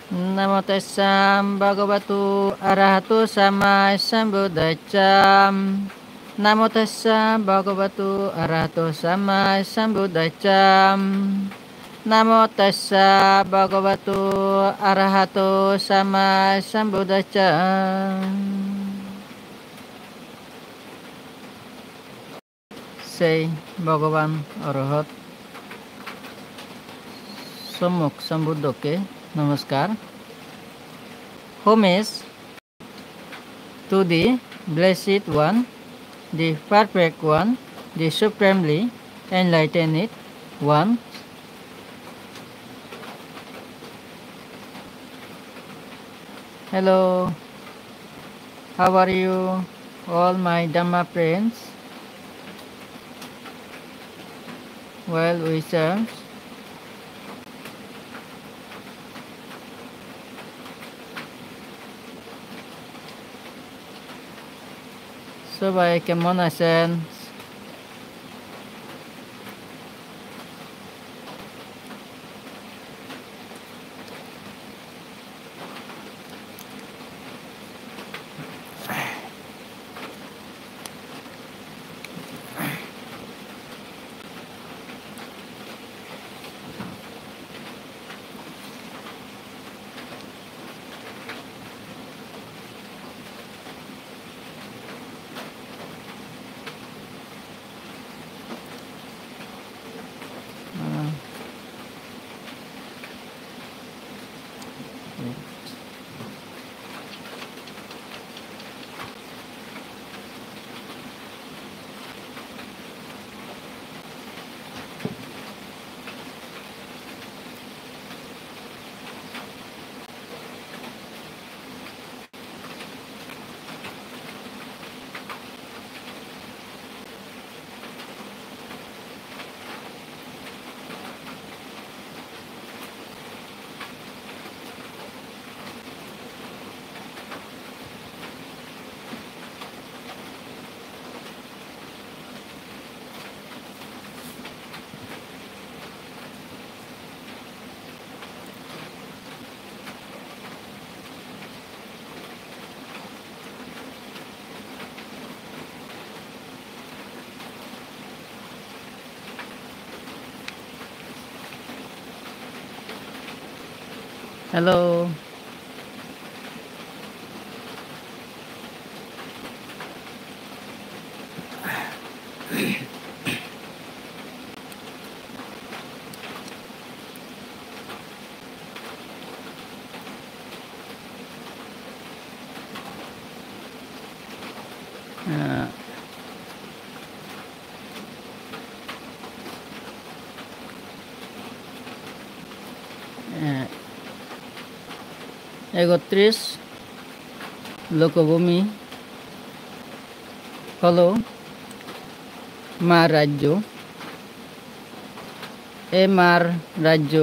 Namo tassa bhagavato arahato sama sambuddhassa. Namo tassa bhagavato arahato sama sambuddhassa. Namo tassa bhagavato arahato sama sambuddhassa. Say Bhagavan Arahat Sammuk Sambuddha Namaskar. Homage to the Blessed One, the Perfect One, the Supremely Enlightened One. Hello, how are you, all my Dhamma friends, well wishers? সবাই কেমন আছেন? Hello. একত্রিশ লোকভূমি হলো মার রাজ্য। এ মার রাজ্য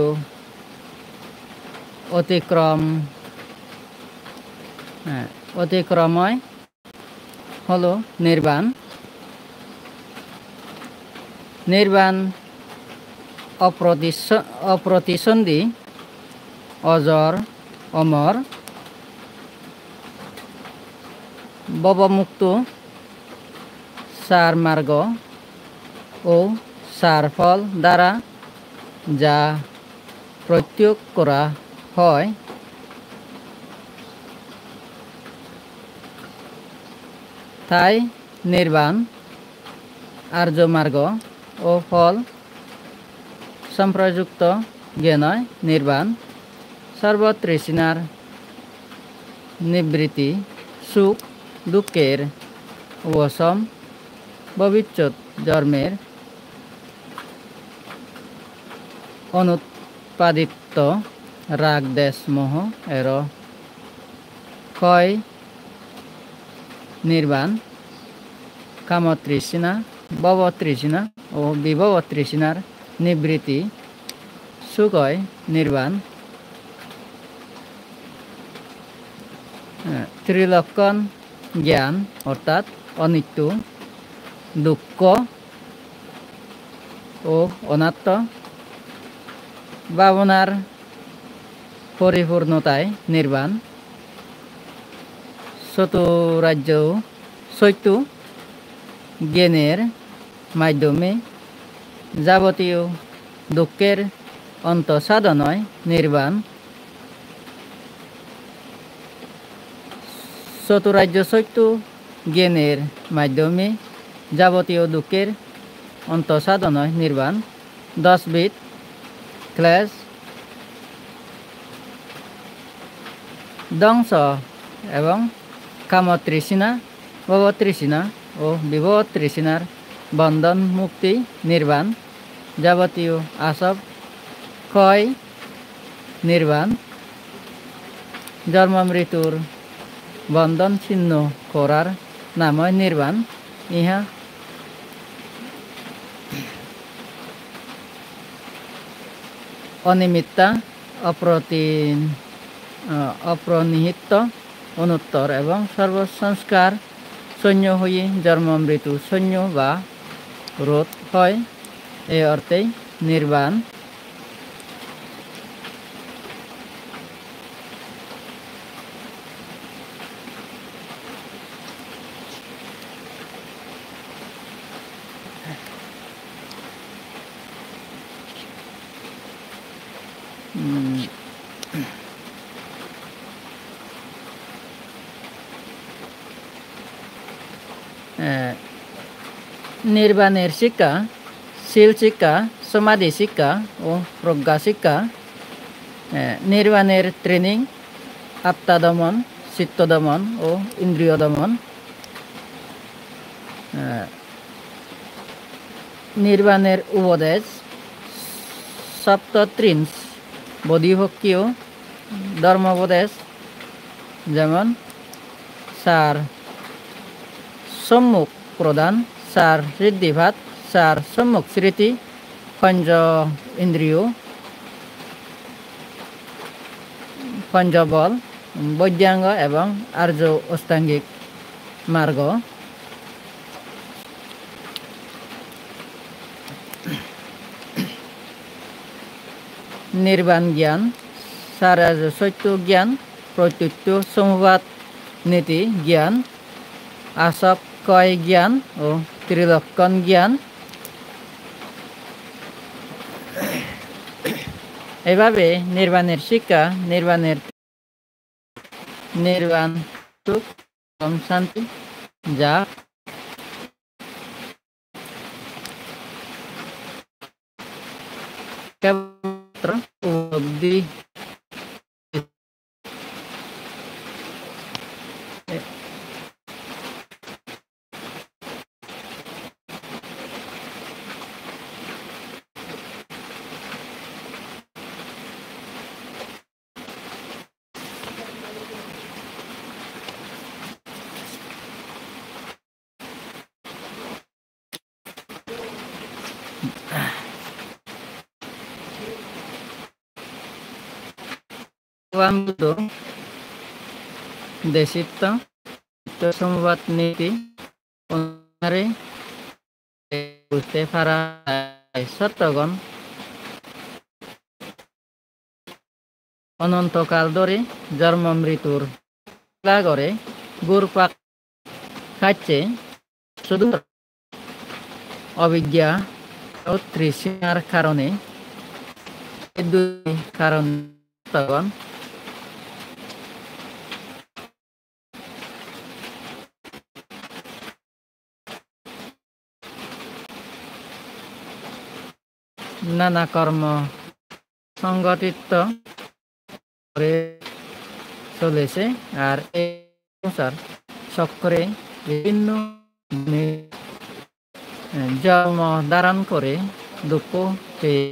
অতিক্রময় হলো নির্বাণ। নির্বাণ অপ্রতিসন্ধি, অজর, অমর, ভবমুক্ত, সার মার্গ ও সার ফল দ্বারা যা প্রত্যক্ষ করা হয় তাই নির্বাণ। আর্য মার্গ ও ফল সম্প্রযুক্ত জ্ঞানই নির্বাণ। সর্বতৃষ্ণার নিবৃত্তি, সুখ দুঃখের অবসান, ভবিষ্যৎ জন্মের অনুৎপাদিত রাগ দেশ মোহ এর ক্ষয় নির্বাণ। কামতৃষ্ণা, ভবতৃষ্ণা ও বিভবতৃষ্ণার নিবৃত্তি সুখই নির্বাণ। ত্রিলক্ষণ জ্ঞান অর্থাৎ অনিত্য, দুঃখ ও অনাত্ম ভাবনার পরিপূর্ণতায় নির্বাণ। চতুরার্য সত্য জ্ঞানের মাধ্যমে যাবতীয় দুঃখের অন্তঃসাধনয় নির্বাণ। চতুরার্য সত্য জ্ঞানের মাধ্যমে যাবতীয় দুঃখের অন্তঃসাধনয় নির্বাণ। 10 বিধ ক্লেশ ধ্বংস এবং কামতৃষ্ণা ভবতৃষ্ণা ও বিভবতৃষ্ণার বন্ধন মুক্তি নির্বাণ। যাবতীয় আসব ক্ষয় নির্বাণ। জন্ম মৃত্যুর বন্ধন ছিন্ন করার নামই নির্বাণ। ইহা অনিমিত্তা অপ্রনিহিত অনুত্তর এবং সর্বসংস্কার শূন্য হয়ে জন্ম মৃত্যু শূন্য বা রোধ হয়। এই অর্থেই নির্বাণ। নির্বাণের শিক্ষা শীল শিক্ষা, সমাধি শিক্ষা ও প্রজ্ঞা শিক্ষা। নির্বাণের ট্রেনিং আত্মদমন, চিত্তদমন ও ইন্দ্রিয় দমন। নির্বাণের উপদেশ সপ্তত্রিশ বোধিভক্ষীয় ধর্মোপদেশ, যেমন চার সম্মুখ প্রদান, চার সিদ্ধিভাত, চার সম্মুখ স্মৃতি, পঞ্চ ইন্দ্রিয়, পঞ্চবল, বৈদ্যাঙ্গ এবং আর্য অষ্টাঙ্গিক মার্গ। নির্বাণ জ্ঞান সারাজ সত্য জ্ঞান, প্রত্যুত্ত সমবাদ নীতি জ্ঞান, আসব কয় জ্ঞান ও ত্রিলক্ষণ জ্ঞান। এভাবে নির্বাণের শিক্ষা, নির্বাণ সুখ এবং শান্তি, যা কেবলমাত্র উপলব্ধি দেশিত্ব সমবাদ নীতি অনুসারে বুঝতে পারা সত্যগণ অনন্তকাল ধরে জন্ম মৃত্যুর করে ঘুরপাক খাচ্ছে, শুধু অবিদ্যা ও তৃষ্ণার কারণে। দুই কারণ তখন নানা কর্ম সংগঠিত করে চলেছে, আর এই অনুসার চক্রে বিভিন্ন জন্ম ধারণ করে দুঃখ পেয়ে